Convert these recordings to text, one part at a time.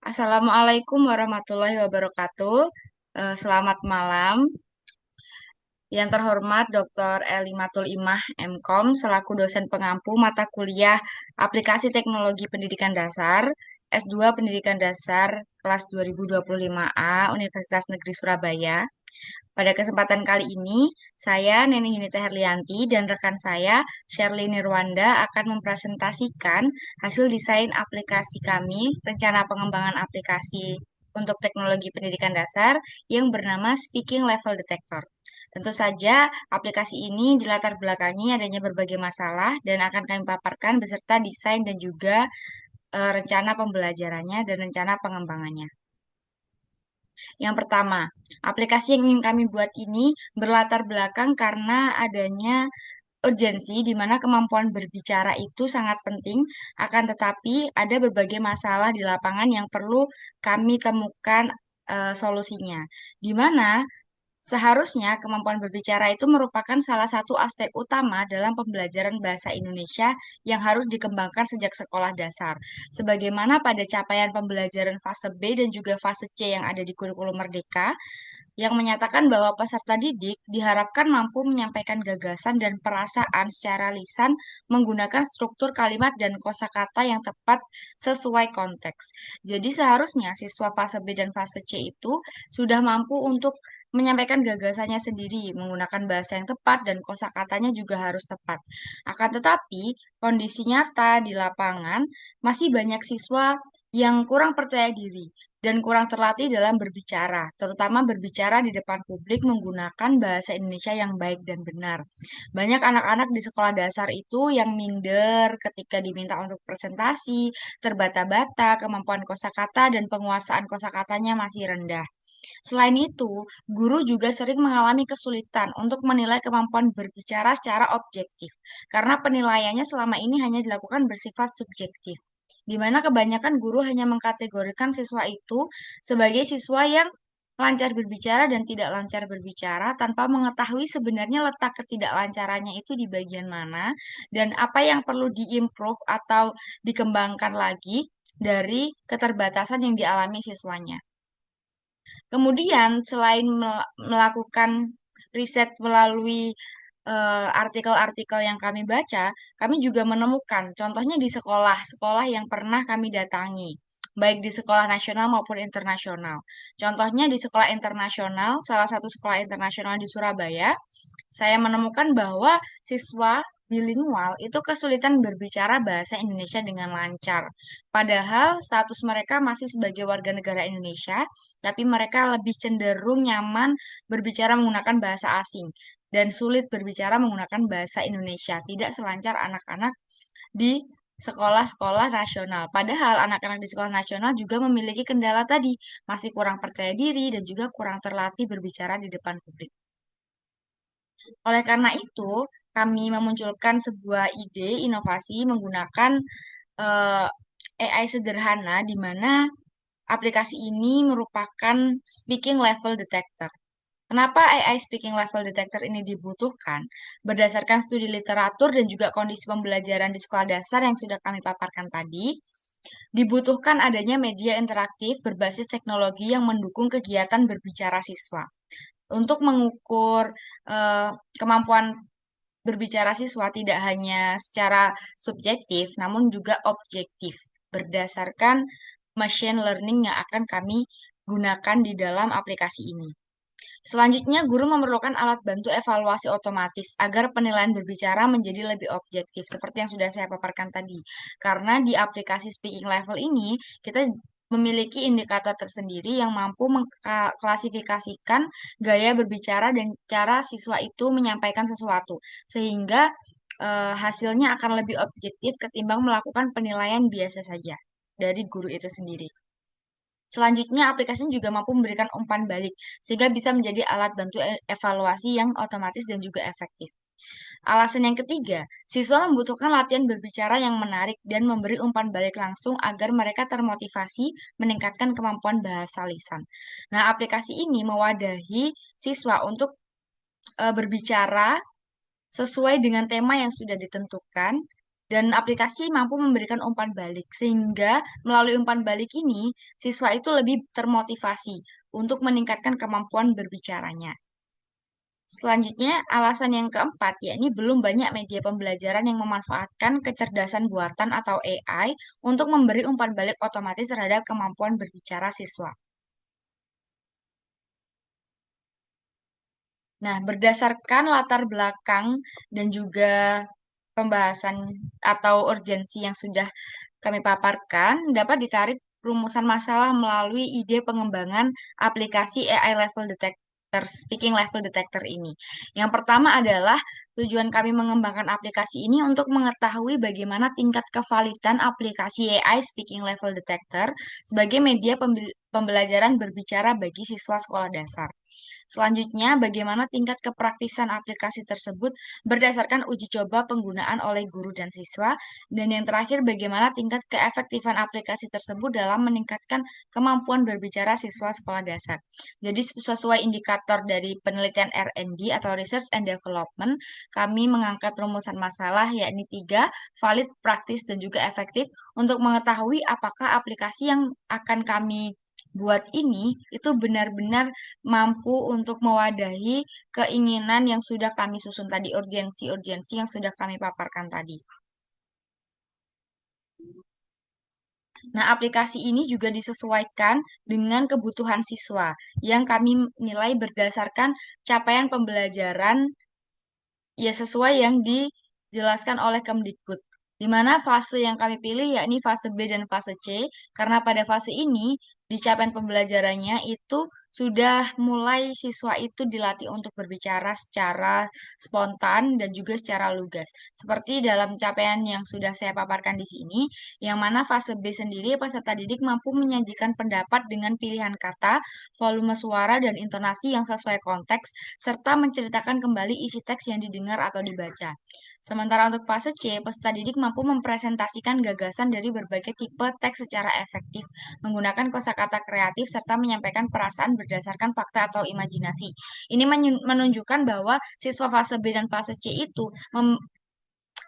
Assalamualaikum warahmatullahi wabarakatuh. Selamat malam. Yang terhormat Dr. Elimatul Imah MKOM selaku dosen pengampu mata kuliah Aplikasi Teknologi Pendidikan Dasar S2 Pendidikan Dasar kelas 2025A Universitas Negeri Surabaya. Pada kesempatan kali ini, saya Neneng Yunita Herlianti dan rekan saya Shirley Nirwanda akan mempresentasikan hasil desain aplikasi kami, rencana pengembangan aplikasi untuk teknologi pendidikan dasar yang bernama Speaking Level Detector. Tentu saja, aplikasi ini dilatar belakangi adanya berbagai masalah dan akan kami paparkan beserta desain dan juga rencana pembelajarannya dan rencana pengembangannya. Yang pertama, aplikasi yang ingin kami buat ini berlatar belakang karena adanya urgensi di mana kemampuan berbicara itu sangat penting, akan tetapi ada berbagai masalah di lapangan yang perlu kami temukan solusinya. Di mana seharusnya kemampuan berbicara itu merupakan salah satu aspek utama dalam pembelajaran bahasa Indonesia yang harus dikembangkan sejak sekolah dasar. Sebagaimana pada capaian pembelajaran fase B dan juga fase C yang ada di kurikulum Merdeka, yang menyatakan bahwa peserta didik diharapkan mampu menyampaikan gagasan dan perasaan secara lisan menggunakan struktur kalimat dan kosakata yang tepat sesuai konteks. Jadi seharusnya siswa fase B dan fase C itu sudah mampu untuk menyampaikan gagasannya sendiri menggunakan bahasa yang tepat dan kosakatanya juga harus tepat. Akan tetapi, kondisi nyata di lapangan masih banyak siswa yang kurang percaya diri dan kurang terlatih dalam berbicara, terutama berbicara di depan publik menggunakan bahasa Indonesia yang baik dan benar. Banyak anak-anak di sekolah dasar itu yang minder ketika diminta untuk presentasi, terbata-bata, kemampuan kosakata dan penguasaan kosakatanya masih rendah. Selain itu, guru juga sering mengalami kesulitan untuk menilai kemampuan berbicara secara objektif, karena penilaiannya selama ini hanya dilakukan bersifat subjektif, di mana kebanyakan guru hanya mengkategorikan siswa itu sebagai siswa yang lancar berbicara dan tidak lancar berbicara tanpa mengetahui sebenarnya letak ketidaklancarannya itu di bagian mana dan apa yang perlu diimprove atau dikembangkan lagi dari keterbatasan yang dialami siswanya. Kemudian, selain melakukan riset melalui artikel-artikel yang kami baca, kami juga menemukan, contohnya di sekolah-sekolah yang pernah kami datangi, baik di sekolah nasional maupun internasional. Contohnya di sekolah internasional, salah satu sekolah internasional di Surabaya, saya menemukan bahwa siswa bilingual itu kesulitan berbicara bahasa Indonesia dengan lancar. Padahal status mereka masih sebagai warga negara Indonesia, tapi mereka lebih cenderung nyaman berbicara menggunakan bahasa asing dan sulit berbicara menggunakan bahasa Indonesia, tidak selancar anak-anak di sekolah-sekolah nasional. Padahal anak-anak di sekolah nasional juga memiliki kendala tadi, masih kurang percaya diri dan juga kurang terlatih berbicara di depan publik. Oleh karena itu, kami memunculkan sebuah ide inovasi menggunakan eh, AI sederhana di mana aplikasi ini merupakan speaking level detector. Kenapa AI speaking level detector ini dibutuhkan? Berdasarkan studi literatur dan juga kondisi pembelajaran di sekolah dasar yang sudah kami paparkan tadi, dibutuhkan adanya media interaktif berbasis teknologi yang mendukung kegiatan berbicara siswa. Untuk mengukur eh, kemampuan berbicara siswa tidak hanya secara subjektif, namun juga objektif, berdasarkan machine learning yang akan kami gunakan di dalam aplikasi ini. Selanjutnya, guru memerlukan alat bantu evaluasi otomatis agar penilaian berbicara menjadi lebih objektif, seperti yang sudah saya paparkan tadi. Karena di aplikasi speaking level ini, kita memiliki indikator tersendiri yang mampu mengklasifikasikan gaya berbicara dan cara siswa itu menyampaikan sesuatu, sehingga hasilnya akan lebih objektif ketimbang melakukan penilaian biasa saja dari guru itu sendiri. Selanjutnya, aplikasi ini juga mampu memberikan umpan balik, sehingga bisa menjadi alat bantu evaluasi yang otomatis dan juga efektif. Alasan yang ketiga, siswa membutuhkan latihan berbicara yang menarik dan memberi umpan balik langsung agar mereka termotivasi meningkatkan kemampuan bahasa lisan. Nah, aplikasi ini mewadahi siswa untuk berbicara sesuai dengan tema yang sudah ditentukan Dan aplikasi mampu memberikan umpan balik, sehingga melalui umpan balik ini, siswa itu lebih termotivasi untuk meningkatkan kemampuan berbicaranya. Selanjutnya, alasan yang keempat, yakni belum banyak media pembelajaran yang memanfaatkan kecerdasan buatan atau AI untuk memberi umpan balik otomatis terhadap kemampuan berbicara siswa. Nah, berdasarkan latar belakang dan juga pembahasan atau urgensi yang sudah kami paparkan, dapat ditarik rumusan masalah melalui ide pengembangan aplikasi AI level detector, speaking level detector ini. Yang pertama adalah tujuan kami mengembangkan aplikasi ini untuk mengetahui bagaimana tingkat kevalidan aplikasi AI speaking level detector sebagai media pembelajaran berbicara bagi siswa sekolah dasar. Selanjutnya, bagaimana tingkat kepraktisan aplikasi tersebut berdasarkan uji coba penggunaan oleh guru dan siswa. Dan yang terakhir, bagaimana tingkat keefektifan aplikasi tersebut dalam meningkatkan kemampuan berbicara siswa sekolah dasar. Jadi, sesuai indikator dari penelitian R&D atau Research and Development, kami mengangkat rumusan masalah yakni 3, valid, praktis, dan juga efektif untuk mengetahui apakah aplikasi yang akan kami buat ini itu benar-benar mampu untuk mewadahi keinginan yang sudah kami susun tadi, urgensi-urgensi yang sudah kami paparkan tadi. Nah, aplikasi ini juga disesuaikan dengan kebutuhan siswa yang kami nilai berdasarkan capaian pembelajaran ya sesuai yang dijelaskan oleh Kemdikbud. Di mana fase yang kami pilih yakni fase B dan fase C, karena pada fase ini di capaian pembelajarannya itu sudah mulai siswa itu dilatih untuk berbicara secara spontan dan juga secara lugas. Seperti dalam capaian yang sudah saya paparkan di sini, yang mana fase B sendiri peserta didik mampu menyajikan pendapat dengan pilihan kata, volume suara, dan intonasi yang sesuai konteks, serta menceritakan kembali isi teks yang didengar atau dibaca. Sementara untuk fase C, peserta didik mampu mempresentasikan gagasan dari berbagai tipe teks secara efektif, menggunakan kosakata kreatif, serta menyampaikan perasaan berdasarkan fakta atau imajinasi. Ini menunjukkan bahwa siswa fase B dan fase C itu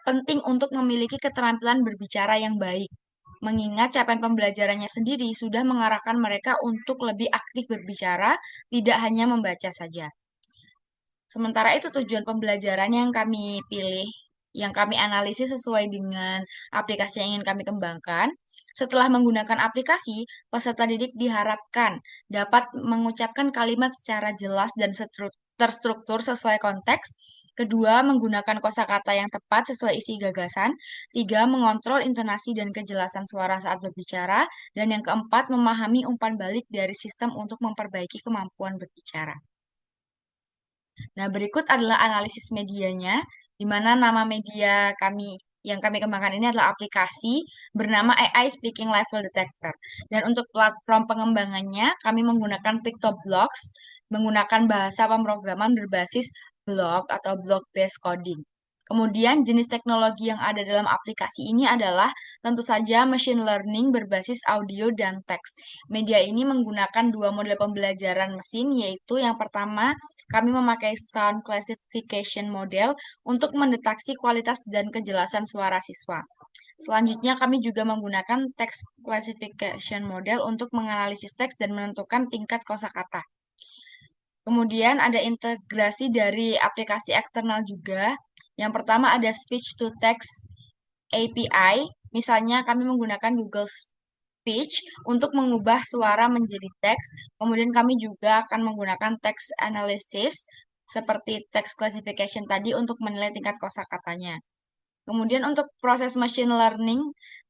penting untuk memiliki keterampilan berbicara yang baik. Mengingat capaian pembelajarannya sendiri sudah mengarahkan mereka untuk lebih aktif berbicara, tidak hanya membaca saja. Sementara itu tujuan pembelajaran yang kami pilih, yang kami analisis sesuai dengan aplikasi yang ingin kami kembangkan. Setelah menggunakan aplikasi, peserta didik diharapkan dapat mengucapkan kalimat secara jelas dan terstruktur sesuai konteks. Kedua, menggunakan kosakata yang tepat sesuai isi gagasan. Tiga, mengontrol intonasi dan kejelasan suara saat berbicara. Dan yang keempat, memahami umpan balik dari sistem untuk memperbaiki kemampuan berbicara. Nah, berikut adalah analisis medianya, di mana nama media kami yang kami kembangkan ini adalah aplikasi bernama AI Speaking Level Detector. Dan untuk platform pengembangannya, kami menggunakan PictoBlocks, menggunakan bahasa pemrograman berbasis blog atau block-based coding. Kemudian jenis teknologi yang ada dalam aplikasi ini adalah tentu saja machine learning berbasis audio dan teks. Media ini menggunakan dua model pembelajaran mesin, yaitu yang pertama kami memakai sound classification model untuk mendeteksi kualitas dan kejelasan suara siswa. Selanjutnya, kami juga menggunakan text classification model untuk menganalisis teks dan menentukan tingkat kosakata. Kemudian ada integrasi dari aplikasi eksternal juga. Yang pertama ada speech to text API. Misalnya kami menggunakan Google Speech untuk mengubah suara menjadi teks. Kemudian kami juga akan menggunakan text analysis seperti text classification tadi untuk menilai tingkat kosakatanya. Kemudian untuk proses machine learning,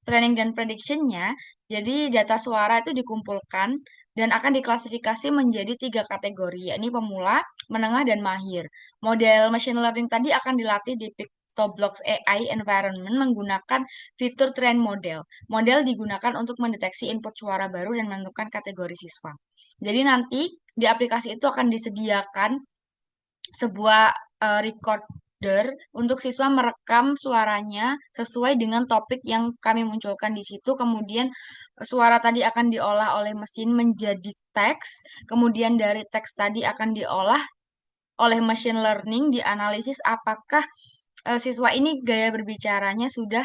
training dan prediction-nya, jadi data suara itu dikumpulkan dan akan diklasifikasi menjadi 3 kategori, yakni pemula, menengah, dan mahir. Model machine learning tadi akan dilatih di PictoBlocks AI environment menggunakan fitur train model. Model digunakan untuk mendeteksi input suara baru dan menentukan kategori siswa. Jadi nanti di aplikasi itu akan disediakan sebuah recorder untuk siswa merekam suaranya sesuai dengan topik yang kami munculkan di situ. Kemudian suara tadi akan diolah oleh mesin menjadi teks. Kemudian dari teks tadi akan diolah oleh machine learning, dianalisis apakah siswa ini gaya berbicaranya sudah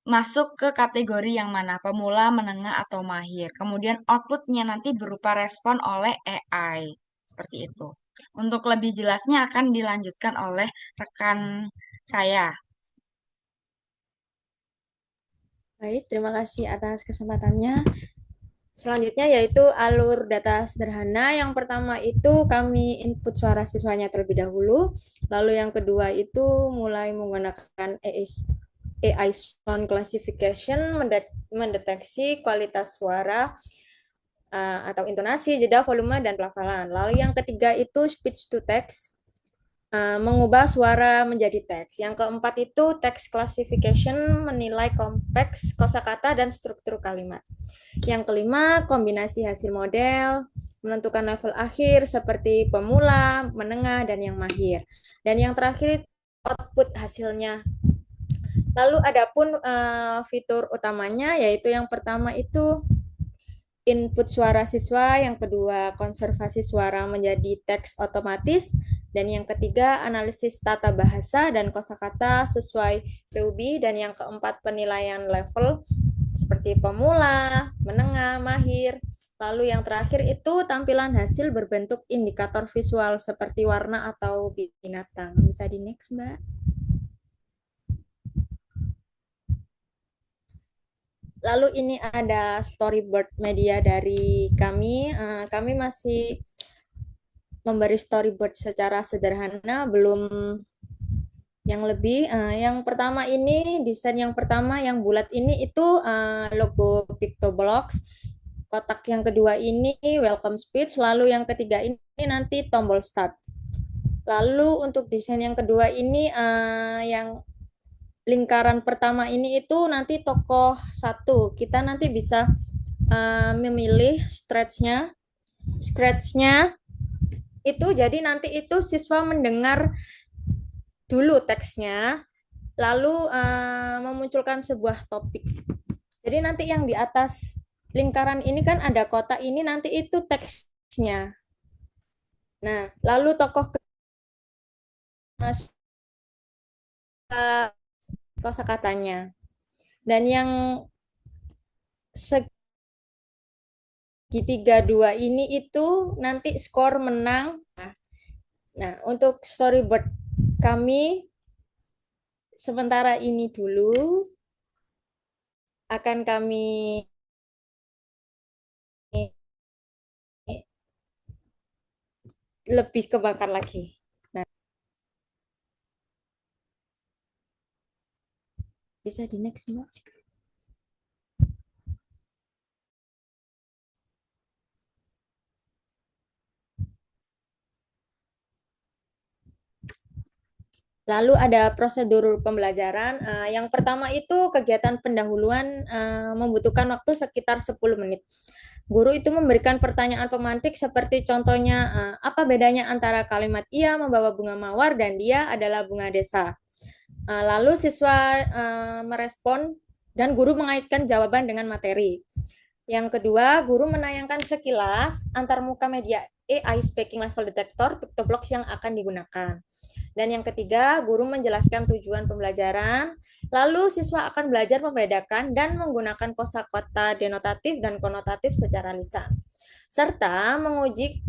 masuk ke kategori yang mana, pemula, menengah, atau mahir. Kemudian outputnya nanti berupa respon oleh AI. Seperti itu. Untuk lebih jelasnya akan dilanjutkan oleh rekan saya. Baik, terima kasih atas kesempatannya. Selanjutnya yaitu alur data sederhana. Yang pertama itu kami input suara siswanya terlebih dahulu. Lalu yang kedua itu mulai menggunakan AI Sound Classification mendeteksi kualitas suara atau intonasi, jeda, volume, dan pelafalan. Lalu yang ketiga itu speech to text, mengubah suara menjadi teks. Yang keempat itu text classification, menilai konteks, kosakata, dan struktur kalimat. Yang kelima, kombinasi hasil model, menentukan level akhir seperti pemula, menengah, dan yang mahir. Dan yang terakhir, output hasilnya. Lalu adapun fitur utamanya yaitu yang pertama itu input suara siswa, yang kedua konservasi suara menjadi teks otomatis, dan yang ketiga analisis tata bahasa dan kosakata sesuai PUB, dan yang keempat penilaian level seperti pemula, menengah, mahir. Lalu yang terakhir itu tampilan hasil berbentuk indikator visual seperti warna atau binatang. Bisa di next, Mbak. Lalu ini ada storyboard media dari kami. Kami masih memberi storyboard secara sederhana, belum yang lebih. Yang pertama ini, desain yang pertama yang bulat ini itu logo Pictoblox. Kotak yang kedua ini welcome speech, lalu yang ketiga ini nanti tombol start. Lalu untuk desain yang kedua ini yang lingkaran pertama ini itu nanti tokoh satu. Kita nanti bisa memilih scratch-nya itu, jadi nanti itu siswa mendengar dulu teksnya, lalu memunculkan sebuah topik. Jadi nanti yang di atas lingkaran ini kan ada kotak ini, nanti itu teksnya. Nah, lalu tokoh kosakatanya. Dan yang segitiga dua ini itu nanti skor menang. Nah, untuk storyboard kami sementara ini dulu akan kami lebih kebakar lagi. Nah, bisa di next, Mbak. Lalu ada prosedur pembelajaran. Yang pertama itu kegiatan pendahuluan membutuhkan waktu sekitar 10 menit. Guru itu memberikan pertanyaan pemantik seperti contohnya, apa bedanya antara kalimat ia membawa bunga mawar dan dia adalah bunga desa. Lalu siswa merespon dan guru mengaitkan jawaban dengan materi. Yang kedua, guru menayangkan sekilas antarmuka media AI Speaking Level Detector Pictoblox yang akan digunakan. Dan yang ketiga, guru menjelaskan tujuan pembelajaran, lalu siswa akan belajar membedakan dan menggunakan kosakata denotatif dan konotatif secara lisan, serta menguji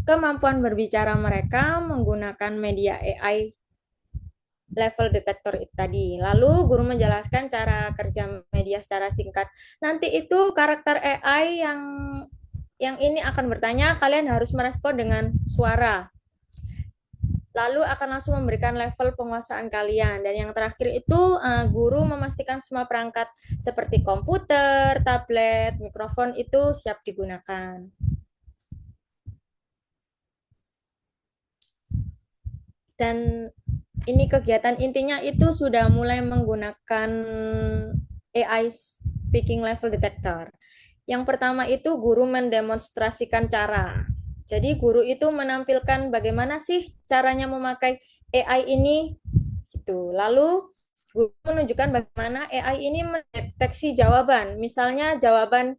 kemampuan berbicara mereka menggunakan media AI level detektor itu tadi. Lalu guru menjelaskan cara kerja media secara singkat. Nanti itu karakter AI yang ini akan bertanya, kalian harus merespon dengan suara. Lalu akan langsung memberikan level penguasaan kalian. Dan yang terakhir itu guru memastikan semua perangkat seperti komputer, tablet, mikrofon itu siap digunakan. Dan ini kegiatan intinya itu sudah mulai menggunakan AI Speaking Level Detector. Yang pertama itu guru mendemonstrasikan cara. Jadi guru itu menampilkan bagaimana sih caranya memakai AI ini. Gitu. Lalu guru menunjukkan bagaimana AI ini mendeteksi jawaban. Misalnya jawaban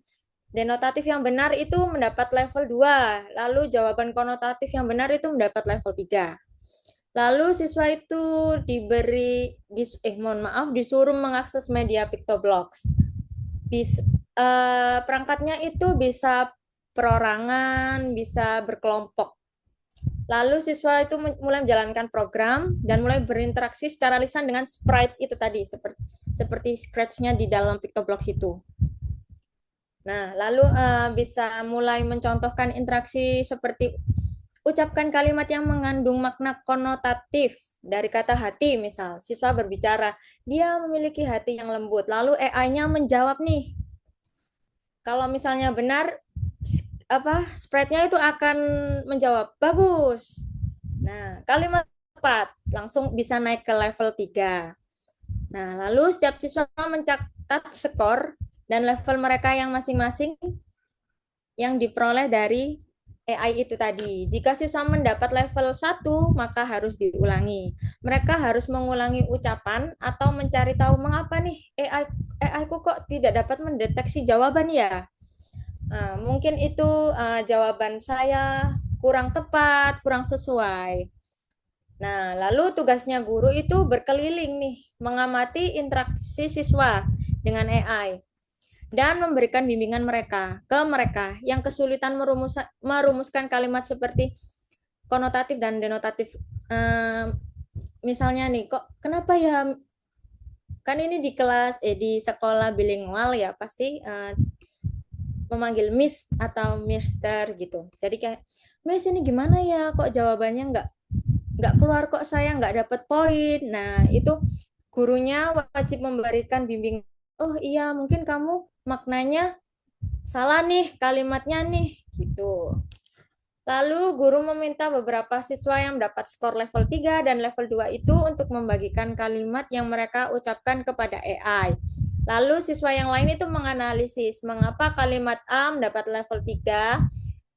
denotatif yang benar itu mendapat level 2, lalu jawaban konotatif yang benar itu mendapat level 3. Lalu siswa itu mohon maaf, disuruh mengakses media PictoBlox. Bis, perangkatnya itu bisa perorangan, bisa berkelompok. Lalu siswa itu mulai menjalankan program dan mulai berinteraksi secara lisan dengan sprite itu tadi, seperti scratch-nya di dalam PictoBlox itu. Nah, lalu bisa mulai mencontohkan interaksi seperti ucapkan kalimat yang mengandung makna konotatif dari kata hati, misal siswa berbicara, dia memiliki hati yang lembut. Lalu AI-nya menjawab nih, kalau misalnya benar, apa sprite-nya itu akan menjawab bagus. Nah, kalimat tepat langsung bisa naik ke level 3. Nah, lalu setiap siswa mencatat skor dan level mereka yang masing-masing yang diperoleh dari AI itu tadi. Jika siswa mendapat level 1, maka harus diulangi. Mereka harus mengulangi ucapan atau mencari tahu mengapa nih AI ku kok tidak dapat mendeteksi jawaban ya. Nah, mungkin itu jawaban saya kurang tepat, kurang sesuai. Nah, lalu tugasnya guru itu berkeliling nih, mengamati interaksi siswa dengan AI dan memberikan bimbingan mereka yang kesulitan merumuskan kalimat seperti konotatif dan denotatif. Misalnya nih, kok kenapa ya, kan ini di di sekolah bilingual ya, pasti memanggil Miss atau Mister gitu. Jadi kayak, Miss ini gimana ya, kok jawabannya nggak keluar, kok saya nggak dapat poin. Nah, itu gurunya wajib memberikan bimbing. Oh iya, mungkin kamu maknanya salah nih kalimatnya nih, gitu. Lalu guru meminta beberapa siswa yang mendapat skor level 3 dan level 2 itu untuk membagikan kalimat yang mereka ucapkan kepada AI. Lalu siswa yang lain itu menganalisis mengapa kalimat A mendapat level 3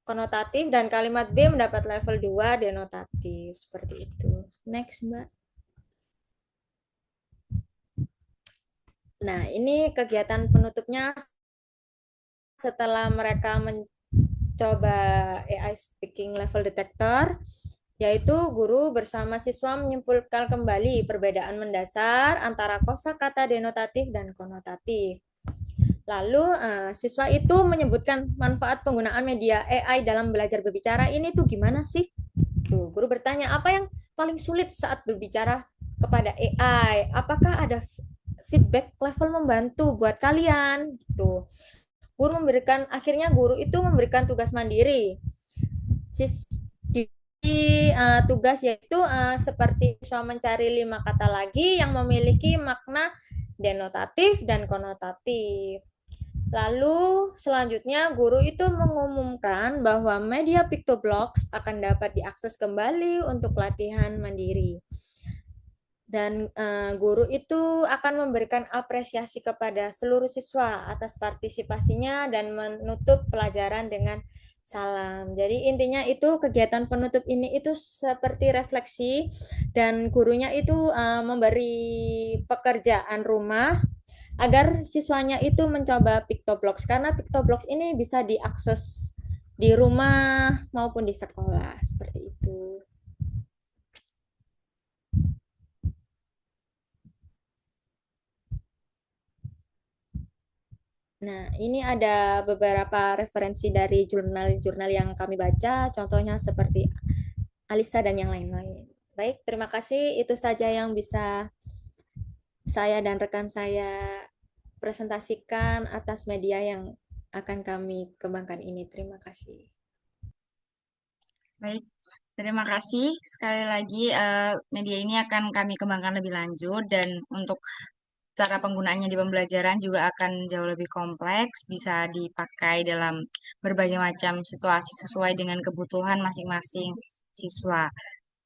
konotatif dan kalimat B mendapat level 2 denotatif. Seperti itu. Next, Mbak. Nah, ini kegiatan penutupnya setelah mereka mencoba AI Speaking Level Detector, yaitu guru bersama siswa menyimpulkan kembali perbedaan mendasar antara kosakata denotatif dan konotatif. Lalu siswa itu menyebutkan manfaat penggunaan media AI dalam belajar berbicara ini tuh gimana sih? Tuh, guru bertanya, apa yang paling sulit saat berbicara kepada AI? Apakah ada feedback level membantu buat kalian? Gitu. Guru itu memberikan tugas mandiri. Sis, di tugas yaitu seperti siswa mencari 5 kata lagi yang memiliki makna denotatif dan konotatif. Lalu selanjutnya guru itu mengumumkan bahwa media PictoBlox akan dapat diakses kembali untuk latihan mandiri. Dan guru itu akan memberikan apresiasi kepada seluruh siswa atas partisipasinya dan menutup pelajaran dengan salam. Jadi intinya itu kegiatan penutup ini itu seperti refleksi dan gurunya itu memberi pekerjaan rumah agar siswanya itu mencoba PictoBlox karena PictoBlox ini bisa diakses di rumah maupun di sekolah seperti itu. Nah, ini ada beberapa referensi dari jurnal-jurnal yang kami baca, contohnya seperti Alisa dan yang lain-lain. Baik, terima kasih. Itu saja yang bisa saya dan rekan saya presentasikan atas media yang akan kami kembangkan ini. Terima kasih. Baik, terima kasih. Sekali lagi, media ini akan kami kembangkan lebih lanjut dan untuk cara penggunaannya di pembelajaran juga akan jauh lebih kompleks, bisa dipakai dalam berbagai macam situasi sesuai dengan kebutuhan masing-masing siswa.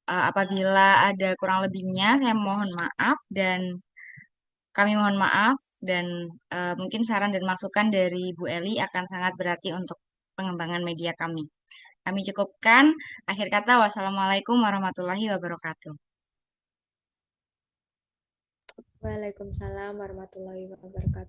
Apabila ada kurang lebihnya, saya mohon maaf dan kami mohon maaf dan mungkin saran dan masukan dari Bu Eli akan sangat berarti untuk pengembangan media kami. Kami cukupkan. Akhir kata, wassalamualaikum warahmatullahi wabarakatuh. Waalaikumsalam warahmatullahi wabarakatuh.